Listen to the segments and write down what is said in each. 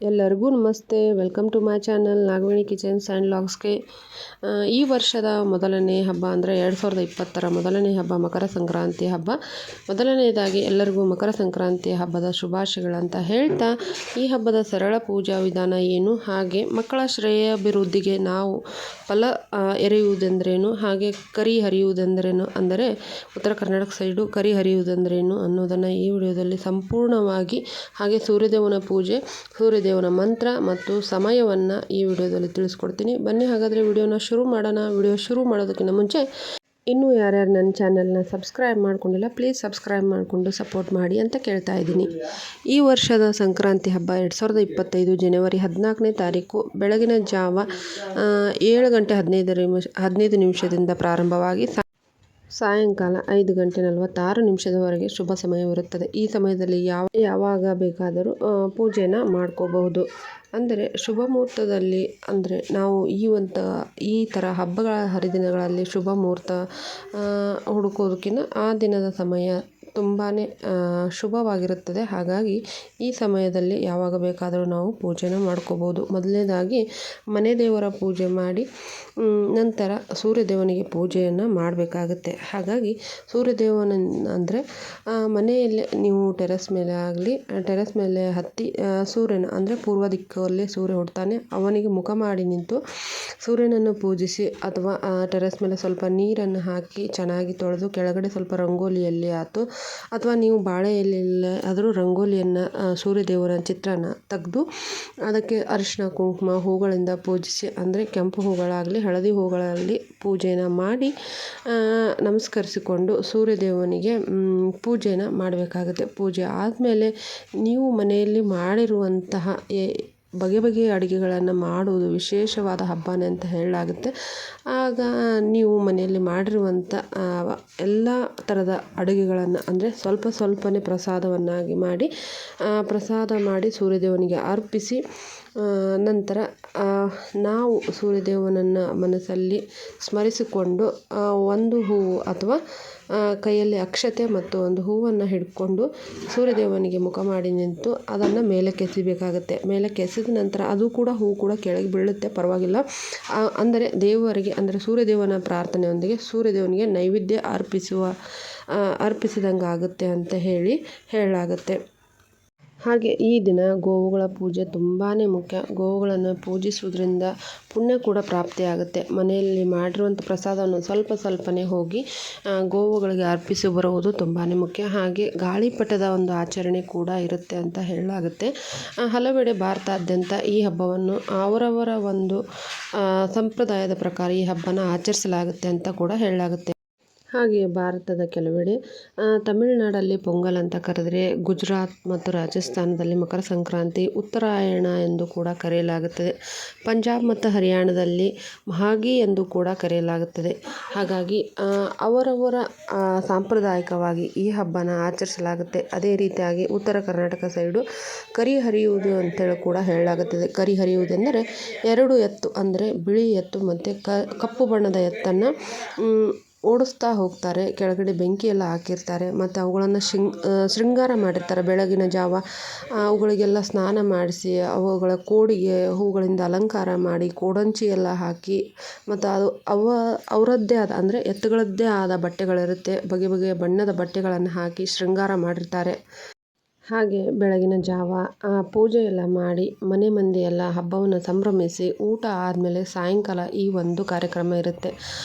ಎಲ್ಲರಿಗೂ ನಮಸ್ತೆ. Welcome to my channel Nagaveni kitchens and ಲಾಗ್ಸ್ಗೆ. ಈ ವರ್ಷದ ಮೊದಲನೇ ಹಬ್ಬ ಅಂದರೆ 2020 ಮೊದಲನೇ ಹಬ್ಬ ಮಕರ ಸಂಕ್ರಾಂತಿ ಹಬ್ಬ. ಮೊದಲನೇದಾಗಿ ಎಲ್ಲರಿಗೂ ಮಕರ ಸಂಕ್ರಾಂತಿ ಹಬ್ಬದ ಶುಭಾಶಯಗಳಂತ ಹೇಳ್ತಾ, ಈ ಹಬ್ಬದ ಸರಳ ಪೂಜಾ ವಿಧಾನ ಏನು, ಹಾಗೆ ಮಕ್ಕಳ ಶ್ರೇಯಾಭಿವೃದ್ಧಿಗೆ ನಾವು ಫಲ ಎರೆಯುವುದೆಂದರೇನು, ಹಾಗೆ ಕರಿ ಹರಿಯುವುದೆಂದರೇನು, ಅಂದರೆ ಉತ್ತರ ಕರ್ನಾಟಕ ಸೈಡು ಕರಿ ಹರಿಯುವುದೆಂದರೇನು ಅನ್ನೋದನ್ನು ಈ ವಿಡಿಯೋದಲ್ಲಿ ಸಂಪೂರ್ಣವಾಗಿ, ಹಾಗೆ ಸೂರ್ಯದೇವನ ಪೂಜೆ, ಸೂರ್ಯದೇವನ ಮಂತ್ರ ಮತ್ತು ಸಮಯವನ್ನು ಈ ವಿಡಿಯೋದಲ್ಲಿ ತಿಳಿಸ್ಕೊಡ್ತೀನಿ. ಬನ್ನಿ ಹಾಗಾದರೆ ವಿಡಿಯೋನ ಶುರು ಮಾಡೋಣ. ವಿಡಿಯೋ ಶುರು ಮಾಡೋದಕ್ಕಿಂತ ಮುಂಚೆ ಇನ್ನೂ ಯಾರ್ಯಾರು ನನ್ನ ಚಾನಲ್ನ ಸಬ್ಸ್ಕ್ರೈಬ್ ಮಾಡ್ಕೊಂಡಿಲ್ಲ, ಪ್ಲೀಸ್ ಸಬ್ಸ್ಕ್ರೈಬ್ ಮಾಡಿಕೊಂಡು ಸಪೋರ್ಟ್ ಮಾಡಿ ಅಂತ ಕೇಳ್ತಾ ಇದ್ದೀನಿ. ಈ ವರ್ಷದ ಸಂಕ್ರಾಂತಿ ಹಬ್ಬ 2025 ಜನವರಿ 14ನೇ ತಾರೀಕು ಬೆಳಗಿನ ಜಾವ 7 ಗಂಟೆ 15 ನಿಮಿಷದಿಂದ ಪ್ರಾರಂಭವಾಗಿ ಸಾಯಂಕಾಲ 5 ಗಂಟೆ 46 ನಿಮಿಷದವರೆಗೆ ಶುಭ ಸಮಯವಿರುತ್ತದೆ. ಈ ಸಮಯದಲ್ಲಿ ಯಾವಾಗ ಬೇಕಾದರೂ ಪೂಜೆನ ಮಾಡ್ಕೋಬಹುದು. ಅಂದರೆ ಶುಭ ಮುಹೂರ್ತದಲ್ಲಿ, ಅಂದರೆ ನಾವು ಈ ಥರ ಹಬ್ಬಗಳ ಹರಿದಿನಗಳಲ್ಲಿ ಶುಭ ಮುಹೂರ್ತ ಹುಡುಕೋದಕ್ಕಿಂತ ಆ ದಿನದ ಸಮಯ ತುಂಬಾ ಶುಭವಾಗಿರುತ್ತದೆ. ಹಾಗಾಗಿ ಈ ಸಮಯದಲ್ಲಿ ಯಾವಾಗ ಬೇಕಾದರೂ ನಾವು ಪೂಜೆನ ಮಾಡ್ಕೋಬೋದು. ಮೊದಲನೇದಾಗಿ ಮನೆ ದೇವರ ಪೂಜೆ ಮಾಡಿ ನಂತರ ಸೂರ್ಯದೇವನಿಗೆ ಪೂಜೆಯನ್ನು ಮಾಡಬೇಕಾಗುತ್ತೆ. ಹಾಗಾಗಿ ಸೂರ್ಯದೇವನ ಅಂದರೆ ಮನೆಯಲ್ಲಿ ನೀವು ಟೆರೆಸ್ ಮೇಲೆ ಹತ್ತಿ ಸೂರ್ಯನ ಅಂದರೆ ಪೂರ್ವ ದಿಕ್ಕಲ್ಲಿ ಸೂರ್ಯ ಹುಡ್ತಾನೆ, ಅವನಿಗೆ ಮುಖ ಮಾಡಿ ನಿಂತು ಸೂರ್ಯನನ್ನು ಪೂಜಿಸಿ, ಅಥವಾ ಟೆರೆಸ್ ಮೇಲೆ ಸ್ವಲ್ಪ ನೀರನ್ನು ಹಾಕಿ ಚೆನ್ನಾಗಿ ತೊಳೆದು ಕೆಳಗಡೆ ಸ್ವಲ್ಪ ರಂಗೋಲಿಯಲ್ಲಿ ಆಯ್ತು, ಅಥವಾ ನೀವು ಬಾಳೆ ಎಲೆಯಲ್ಲಿ ಆದರೂ ರಂಗೋಲಿಯನ್ನು ಸೂರ್ಯದೇವನ ಚಿತ್ರನ ತೆಗೆದು ಅದಕ್ಕೆ ಅರಿಶಿನ ಕುಂಕುಮ ಹೂಗಳಿಂದ ಪೂಜಿಸಿ, ಅಂದರೆ ಕೆಂಪು ಹೂಗಳಾಗಲಿ ಹಳದಿ ಹೂಗಳಲ್ಲಿ ಪೂಜೆನ ಮಾಡಿ ನಮಸ್ಕರಿಸಿಕೊಂಡು ಸೂರ್ಯದೇವನಿಗೆ ಪೂಜೆನ ಮಾಡಬೇಕಾಗುತ್ತೆ. ಪೂಜೆ ಆದಮೇಲೆ ನೀವು ಮನೆಯಲ್ಲಿ ಮಾಡಿರುವಂತಹ ಬಗೆ ಬಗೆಯ ಅಡುಗೆಗಳನ್ನು ಮಾಡುವುದು ವಿಶೇಷವಾದ ಹಬ್ಬನೇ ಅಂತ ಹೇಳಲಾಗುತ್ತೆ. ಆಗ ನೀವು ಮನೆಯಲ್ಲಿ ಮಾಡಿರುವಂಥ ಎಲ್ಲ ಥರದ ಅಡುಗೆಗಳನ್ನು, ಅಂದರೆ ಸ್ವಲ್ಪನೇ ಪ್ರಸಾದವನ್ನಾಗಿ ಮಾಡಿ ಪ್ರಸಾದ ಮಾಡಿ ಸೂರ್ಯದೇವನಿಗೆ ಅರ್ಪಿಸಿ, ನಂತರ ನಾವು ಸೂರ್ಯದೇವನನ್ನು ಮನಸ್ಸಲ್ಲಿ ಸ್ಮರಿಸಿಕೊಂಡು ಒಂದು ಹೂವು ಅಥವಾ ಕೈಯಲ್ಲಿ ಅಕ್ಷತೆ ಮತ್ತು ಒಂದು ಹೂವನ್ನು ಹಿಡ್ಕೊಂಡು ಸೂರ್ಯದೇವನಿಗೆ ಮುಖ ಮಾಡಿ ನಿಂತು ಅದನ್ನು ಮೇಲಕ್ಕೆ ಎಸಿಬೇಕಾಗುತ್ತೆ. ಮೇಲಕ್ಕೆ ಎಸೆದ ನಂತರ ಅದು ಕೂಡ ಹೂ ಕೂಡ ಕೆಳಗೆ ಬೀಳುತ್ತೆ, ಪರವಾಗಿಲ್ಲ. ಅಂದರೆ ದೇವರಿಗೆ, ಅಂದರೆ ಸೂರ್ಯದೇವನ ಪ್ರಾರ್ಥನೆಯೊಂದಿಗೆ ಸೂರ್ಯದೇವನಿಗೆ ನೈವೇದ್ಯ ಅರ್ಪಿಸಿದಂಗೆ ಆಗುತ್ತೆ ಅಂತ ಹೇಳಲಾಗುತ್ತೆ. ಹಾಗೆ ಈ ದಿನ ಗೋವುಗಳ ಪೂಜೆ ತುಂಬಾ ಮುಖ್ಯ. ಗೋವುಗಳನ್ನು ಪೂಜಿಸುವುದರಿಂದ ಪುಣ್ಯ ಕೂಡ ಪ್ರಾಪ್ತಿಯಾಗುತ್ತೆ. ಮನೆಯಲ್ಲಿ ಮಾಡಿರುವಂಥ ಪ್ರಸಾದವನ್ನು ಸ್ವಲ್ಪನೇ ಹೋಗಿ ಗೋವುಗಳಿಗೆ ಅರ್ಪಿಸಿ ಬರುವುದು ತುಂಬಾ ಮುಖ್ಯ. ಹಾಗೆ ಗಾಳಿಪಟದ ಒಂದು ಆಚರಣೆ ಕೂಡ ಇರುತ್ತೆ ಅಂತ ಹೇಳಲಾಗುತ್ತೆ. ಹಲವೆಡೆ ಭಾರತಾದ್ಯಂತ ಈ ಹಬ್ಬವನ್ನು ಅವರವರ ಒಂದು ಸಂಪ್ರದಾಯದ ಪ್ರಕಾರ ಈ ಹಬ್ಬನ ಆಚರಿಸಲಾಗುತ್ತೆ ಅಂತ ಕೂಡ ಹೇಳಲಾಗುತ್ತೆ. ಹಾಗೆ ಭಾರತದ ಕೆಲವೆಡೆ ತಮಿಳುನಾಡಲ್ಲಿ ಪೊಂಗಲ್ ಅಂತ ಕರೆದರೆ, ಗುಜರಾತ್ ಮತ್ತು ರಾಜಸ್ಥಾನದಲ್ಲಿ ಮಕರ ಸಂಕ್ರಾಂತಿ, ಉತ್ತರಾಯಣ ಎಂದು ಕೂಡ ಕರೆಯಲಾಗುತ್ತದೆ. ಪಂಜಾಬ್ ಮತ್ತು ಹರಿಯಾಣದಲ್ಲಿ ಮಹಾಗಿ ಎಂದು ಕೂಡ ಕರೆಯಲಾಗುತ್ತದೆ. ಹಾಗಾಗಿ ಅವರವರ ಸಾಂಪ್ರದಾಯಿಕವಾಗಿ ಈ ಹಬ್ಬನ ಆಚರಿಸಲಾಗುತ್ತೆ. ಅದೇ ರೀತಿಯಾಗಿ ಉತ್ತರ ಕರ್ನಾಟಕ ಸೈಡು ಕರಿ ಹರಿಯುವುದು ಅಂತೇಳಿ ಕೂಡ ಹೇಳಲಾಗುತ್ತದೆ. ಕರಿ ಹರಿಯುವುದೆಂದರೆ 2 ಎತ್ತು, ಅಂದರೆ ಬಿಳಿ ಎತ್ತು ಮತ್ತು ಕಪ್ಪು ಬಣ್ಣದ ಎತ್ತನ್ನು ಓಡಿಸ್ತಾ ಹೋಗ್ತಾರೆ. ಕೆಳಗಡೆ ಬೆಂಕಿಯೆಲ್ಲ ಹಾಕಿರ್ತಾರೆ ಮತ್ತು ಅವುಗಳನ್ನು ಶೃಂಗಾರ ಮಾಡಿರ್ತಾರೆ. ಬೆಳಗಿನ ಜಾವ ಅವುಗಳಿಗೆಲ್ಲ ಸ್ನಾನ ಮಾಡಿಸಿ, ಅವುಗಳ ಕೋಡಿಗೆ ಹೂಗಳಿಂದ ಅಲಂಕಾರ ಮಾಡಿ, ಕೋಡಂಚಿ ಎಲ್ಲ ಹಾಕಿ, ಮತ್ತು ಅವರದ್ದೇ ಆದ, ಅಂದರೆ ಎತ್ತುಗಳದ್ದೇ ಆದ ಬಟ್ಟೆಗಳಿರುತ್ತೆ, ಬಗೆ ಬಗೆಯ ಬಣ್ಣದ ಬಟ್ಟೆಗಳನ್ನು ಹಾಕಿ ಶೃಂಗಾರ ಮಾಡಿರ್ತಾರೆ. ಹಾಗೆ ಬೆಳಗಿನ ಜಾವ ಪೂಜೆ ಎಲ್ಲ ಮಾಡಿ ಮನೆ ಮಂದಿ ಎಲ್ಲ ಹಬ್ಬವನ್ನು ಸಂಭ್ರಮಿಸಿ ಊಟ ಆದಮೇಲೆ ಸಾಯಂಕಾಲ ಈ ಒಂದು ಕಾರ್ಯಕ್ರಮ ಇರುತ್ತೆ.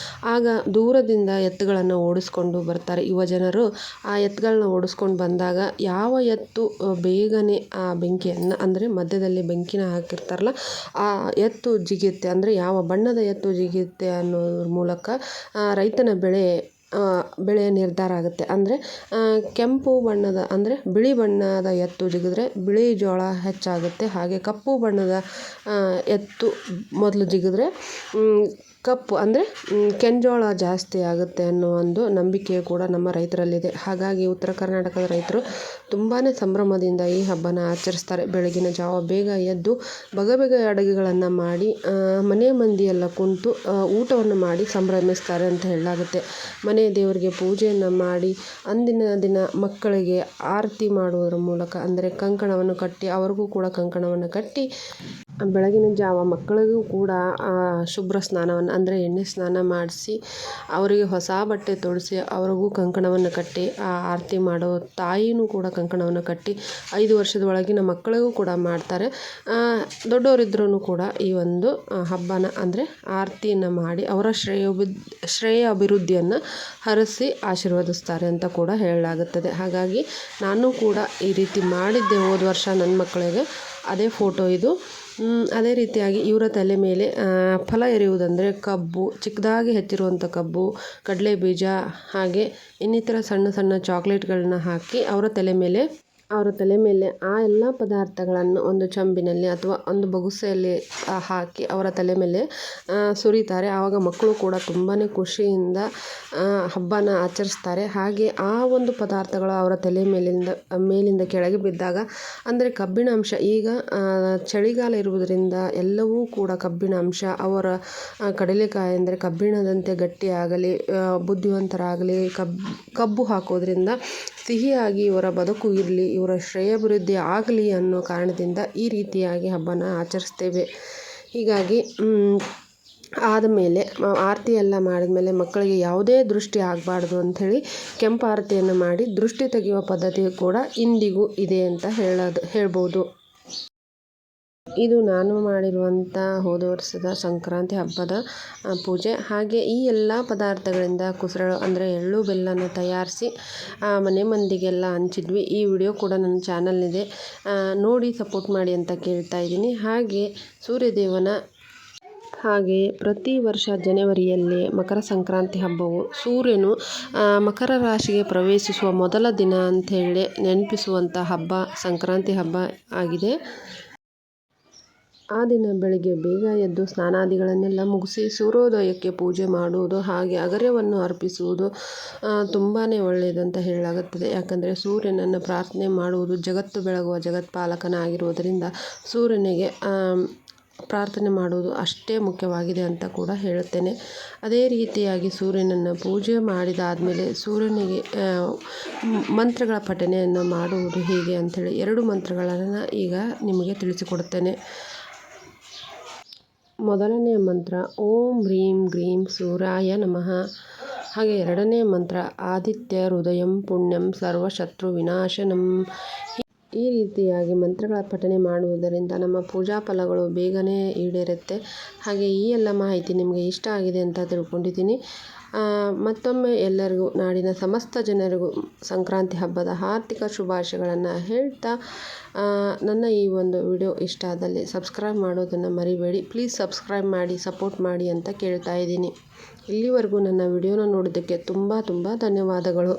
ಆಗ ದೂರದಿಂದ ಎತ್ತುಗಳನ್ನು ಓಡಿಸ್ಕೊಂಡು ಬರ್ತಾರೆ ಯುವ ಜನರು. ಆ ಎತ್ತುಗಳನ್ನ ಓಡಿಸ್ಕೊಂಡು ಬಂದಾಗ ಯಾವ ಎತ್ತು ಬೇಗನೆ ಆ ಬೆಂಕಿಯನ್ನು, ಅಂದರೆ ಮಧ್ಯದಲ್ಲಿ ಬೆಂಕಿನ ಹಾಕಿರ್ತಾರಲ್ಲ, ಆ ಎತ್ತು ಜಿಗಿಯುತ್ತೆ, ಅಂದರೆ ಯಾವ ಬಣ್ಣದ ಎತ್ತು ಜಿಗಿಯುತ್ತೆ ಅನ್ನೋದ್ರ ಮೂಲಕ ರೈತನ ಬೆಳೆಯ ನಿರ್ಧಾರ ಆಗುತ್ತೆ. ಅಂದರೆ ಕೆಂಪು ಬಣ್ಣದ, ಅಂದರೆ ಬಿಳಿ ಬಣ್ಣದ ಎತ್ತು ಜಿಗಿದ್ರೆ ಬಿಳಿ ಜೋಳ ಹೆಚ್ಚಾಗುತ್ತೆ. ಹಾಗೆ ಕಪ್ಪು ಬಣ್ಣದ ಎತ್ತು ಮೊದಲು ಜಿಗಿದ್ರೆ ಕಪ್ಪು ಅಂದರೆ ಕೆಂಜೋಳ ಜಾಸ್ತಿ ಆಗುತ್ತೆ ಅನ್ನೋ ಒಂದು ನಂಬಿಕೆ ಕೂಡ ನಮ್ಮ ರೈತರಲ್ಲಿದೆ. ಹಾಗಾಗಿ ಉತ್ತರ ಕರ್ನಾಟಕದ ರೈತರು ತುಂಬಾ ಸಂಭ್ರಮದಿಂದ ಈ ಹಬ್ಬನ ಆಚರಿಸ್ತಾರೆ. ಬೆಳಗಿನ ಜಾವ ಬೇಗ ಎದ್ದು ಬಗೆ ಅಡುಗೆಗಳನ್ನು ಮಾಡಿ ಮನೆ ಮಂದಿಯೆಲ್ಲ ಕುಂತು ಊಟವನ್ನು ಮಾಡಿ ಸಂಭ್ರಮಿಸ್ತಾರೆ ಅಂತ ಹೇಳಲಾಗುತ್ತೆ. ಮನೆ ದೇವರಿಗೆ ಪೂಜೆಯನ್ನು ಮಾಡಿ ಅಂದಿನ ದಿನ ಮಕ್ಕಳಿಗೆ ಆರತಿ ಮಾಡುವುದರ ಮೂಲಕ ಅಂದರೆ ಕಂಕಣವನ್ನು ಕಟ್ಟಿ ಅವ್ರಿಗೂ ಕೂಡ ಕಂಕಣವನ್ನು ಕಟ್ಟಿ ಬೆಳಗಿನ ಜಾವ ಮಕ್ಕಳಿಗೂ ಕೂಡ ಶುಭ್ರ ಸ್ನಾನವನ್ನು ಅಂದರೆ ಎಣ್ಣೆ ಸ್ನಾನ ಮಾಡಿಸಿ ಅವರಿಗೆ ಹೊಸ ಬಟ್ಟೆ ತೊಡಿಸಿ ಅವ್ರಿಗೂ ಕಂಕಣವನ್ನು ಕಟ್ಟಿ ಆರತಿ ಮಾಡೋ ತಾಯಿನೂ ಕೂಡ ಕಂಕಣವನ್ನು ಕಟ್ಟಿ 5 ವರ್ಷದ ಒಳಗಿನ ಮಕ್ಕಳಿಗೂ ಕೂಡ ಮಾಡ್ತಾರೆ. ದೊಡ್ಡವರಿದ್ರೂ ಕೂಡ ಈ ಒಂದು ಹಬ್ಬನ ಅಂದರೆ ಆರತಿಯನ್ನು ಮಾಡಿ ಅವರ ಶ್ರೇಯ ಅಭಿವೃದ್ಧಿಯನ್ನು ಹರಸಿ ಆಶೀರ್ವದಿಸ್ತಾರೆ ಅಂತ ಕೂಡ ಹೇಳಲಾಗುತ್ತದೆ. ಹಾಗಾಗಿ ನಾನು ಕೂಡ ಈ ರೀತಿ ಮಾಡಿದ್ದೆ ಹೋದ ವರ್ಷ ನನ್ನ ಮಕ್ಕಳಿಗೆ. ಅದೇ ಫೋಟೋ ಇದು. ಅದೇ ರೀತಿಯಾಗಿ ಇವರ ತಲೆ ಮೇಲೆ ಫಲ ಎರೆಯುವುದಂದರೆ ಕಬ್ಬು, ಚಿಕ್ಕದಾಗಿ ಹೆಚ್ಚಿರುವಂಥ ಕಬ್ಬು, ಕಡಲೆ ಬೀಜ ಹಾಗೆ ಇನ್ನಿತರ ಸಣ್ಣ ಸಣ್ಣ ಚಾಕ್ಲೇಟ್ಗಳನ್ನ ಹಾಕಿ ಅವರ ತಲೆ ಮೇಲೆ ಆ ಎಲ್ಲ ಪದಾರ್ಥಗಳನ್ನು ಒಂದು ಚಂಬಿನಲ್ಲಿ ಅಥವಾ ಒಂದು ಬಗುಸೆಯಲ್ಲಿ ಹಾಕಿ ಅವರ ತಲೆ ಮೇಲೆ ಸುರಿತಾರೆ. ಆವಾಗ ಮಕ್ಕಳು ಕೂಡ ತುಂಬಾ ಖುಷಿಯಿಂದ ಹಬ್ಬನ ಆಚರಿಸ್ತಾರೆ. ಹಾಗೆ ಆ ಒಂದು ಪದಾರ್ಥಗಳು ಅವರ ತಲೆ ಮೇಲಿಂದ ಕೆಳಗೆ ಬಿದ್ದಾಗ ಅಂದರೆ ಕಬ್ಬಿಣ ಅಂಶ, ಈಗ ಚಳಿಗಾಲ ಇರುವುದರಿಂದ ಎಲ್ಲವೂ ಕೂಡ ಕಬ್ಬಿಣ ಅಂಶ ಅವರ ಕಡಲೆಕಾಯಿ ಅಂದರೆ ಕಬ್ಬಿಣದಂತೆ ಗಟ್ಟಿಯಾಗಲಿ ಬುದ್ಧಿವಂತರಾಗಲಿ ಕಬ್ಬು ಹಾಕೋದ್ರಿಂದ ಸಿಹಿಯಾಗಿ ಇವರ ಬದುಕು ಇರಲಿ, ಇವರ ಶ್ರೇಯಾಭಿವೃದ್ಧಿ ಆಗಲಿ ಅನ್ನೋ ಕಾರಣದಿಂದ ಈ ರೀತಿಯಾಗಿ ಹಬ್ಬನ ಆಚರಿಸ್ತೇವೆ. ಹೀಗಾಗಿ ಆದಮೇಲೆ ಆರತಿ ಎಲ್ಲ ಮಾಡಿದ್ಮೇಲೆ ಮಕ್ಕಳಿಗೆ ಯಾವುದೇ ದೃಷ್ಟಿ ಆಗಬಾರ್ದು ಅಂಥೇಳಿ ಕೆಂಪು ಆರತಿಯನ್ನು ಮಾಡಿ ದೃಷ್ಟಿ ತೆಗೆಯುವ ಪದ್ಧತಿ ಕೂಡ ಇಂದಿಗೂ ಇದೆ ಅಂತ ಹೇಳ್ಬೋದು. ಇದು ನಾನು ಮಾಡಿರುವಂಥ ಹೋದ ವರ್ಷದ ಸಂಕ್ರಾಂತಿ ಹಬ್ಬದ ಪೂಜೆ. ಹಾಗೆ ಈ ಎಲ್ಲ ಪದಾರ್ಥಗಳಿಂದ ಕುಸರಳು ಅಂದರೆ ಎಳ್ಳು ಬೆಲ್ಲನ ತಯಾರಿಸಿ ಮನೆ ಮಂದಿಗೆಲ್ಲ ಹಂಚಿದ್ವಿ. ಈ ವಿಡಿಯೋ ಕೂಡ ನನ್ನ ಚಾನಲ್ನಿದೆ, ನೋಡಿ ಸಪೋರ್ಟ್ ಮಾಡಿ ಅಂತ ಕೇಳ್ತಾ ಇದ್ದೀನಿ. ಹಾಗೆಯೇ ಪ್ರತಿ ವರ್ಷ ಜನವರಿಯಲ್ಲಿ ಮಕರ ಸಂಕ್ರಾಂತಿ ಹಬ್ಬವು ಸೂರ್ಯನು ಮಕರ ರಾಶಿಗೆ ಪ್ರವೇಶಿಸುವ ಮೊದಲ ದಿನ ಅಂಥೇಳಿ ನೆನಪಿಸುವಂಥ ಹಬ್ಬ ಸಂಕ್ರಾಂತಿ ಹಬ್ಬ ಆಗಿದೆ. ಆ ದಿನ ಬೆಳಿಗ್ಗೆ ಬೇಗ ಎದ್ದು ಸ್ನಾನಾದಿಗಳನ್ನೆಲ್ಲ ಮುಗಿಸಿ ಸೂರ್ಯೋದಯಕ್ಕೆ ಪೂಜೆ ಮಾಡುವುದು ಹಾಗೆ ಅಗರ್ಯವನ್ನು ಅರ್ಪಿಸುವುದು ತುಂಬಾ ಒಳ್ಳೆಯದಂತ ಹೇಳಲಾಗುತ್ತದೆ. ಯಾಕಂದರೆ ಸೂರ್ಯನನ್ನು ಪ್ರಾರ್ಥನೆ ಮಾಡುವುದು ಜಗತ್ತು ಬೆಳಗುವ ಜಗತ್ಪಾಲಕನಾಗಿರುವುದರಿಂದ ಸೂರ್ಯನಿಗೆ ಪ್ರಾರ್ಥನೆ ಮಾಡುವುದು ಅಷ್ಟೇ ಮುಖ್ಯವಾಗಿದೆ ಅಂತ ಕೂಡ ಹೇಳುತ್ತೇನೆ. ಅದೇ ರೀತಿಯಾಗಿ ಸೂರ್ಯನನ್ನು ಪೂಜೆ ಮಾಡಿದಾದಮೇಲೆ ಸೂರ್ಯನಿಗೆ ಮಂತ್ರಗಳ ಪಠಣೆಯನ್ನು ಮಾಡುವುದು ಹೇಗೆ ಅಂಥೇಳಿ 2 ಮಂತ್ರಗಳನ್ನು ಈಗ ನಿಮಗೆ ತಿಳಿಸಿಕೊಡುತ್ತೇನೆ. ಮೊದಲನೆಯ ಮಂತ್ರ ಓಂ ಹ್ರೀಂ ಗ್ರೀಂ ಸೂರ್ಯಾಯ ನಮಃ. ಹಾಗೆ 2ನೇ ಮಂತ್ರ ಆದಿತ್ಯ ಹೃದಯಂ ಪುಣ್ಯಂ ಸರ್ವಶತ್ರು ವಿನಾಶನಂ. ಈ ರೀತಿಯಾಗಿ ಮಂತ್ರಗಳ ಪಠಣೆ ಮಾಡುವುದರಿಂದ ನಮ್ಮ ಪೂಜಾ ಫಲಗಳು ಬೇಗನೆ ಈಡೇರುತ್ತೆ. ಹಾಗೆ ಈ ಎಲ್ಲ ಮಾಹಿತಿ ನಿಮಗೆ ಇಷ್ಟ ಆಗಿದೆ ಅಂತ ತಿಳ್ಕೊಂಡಿದ್ದೀನಿ. ಮತ್ತೊಮ್ಮೆ ಎಲ್ಲರಿಗೂ ನಾಡಿನ ಸಮಸ್ತ ಜನರಿಗೂ ಸಂಕ್ರಾಂತಿ ಹಬ್ಬದ ಆರ್ಥಿಕ ಶುಭಾಶಯಗಳನ್ನು ಹೇಳ್ತಾ ನನ್ನ ಈ ಒಂದು ವಿಡಿಯೋ ಇಷ್ಟ ಆದಲ್ಲಿ ಸಬ್ಸ್ಕ್ರೈಬ್ ಮಾಡೋದನ್ನು ಮರಿಬೇಡಿ. ಪ್ಲೀಸ್ ಸಬ್ಸ್ಕ್ರೈಬ್ ಮಾಡಿ ಸಪೋರ್ಟ್ ಮಾಡಿ ಅಂತ ಕೇಳ್ತಾ ಇದ್ದೀನಿ. ಇಲ್ಲಿವರೆಗೂ ನನ್ನ ವಿಡಿಯೋನ ನೋಡೋದಕ್ಕೆ ತುಂಬ ಧನ್ಯವಾದಗಳು.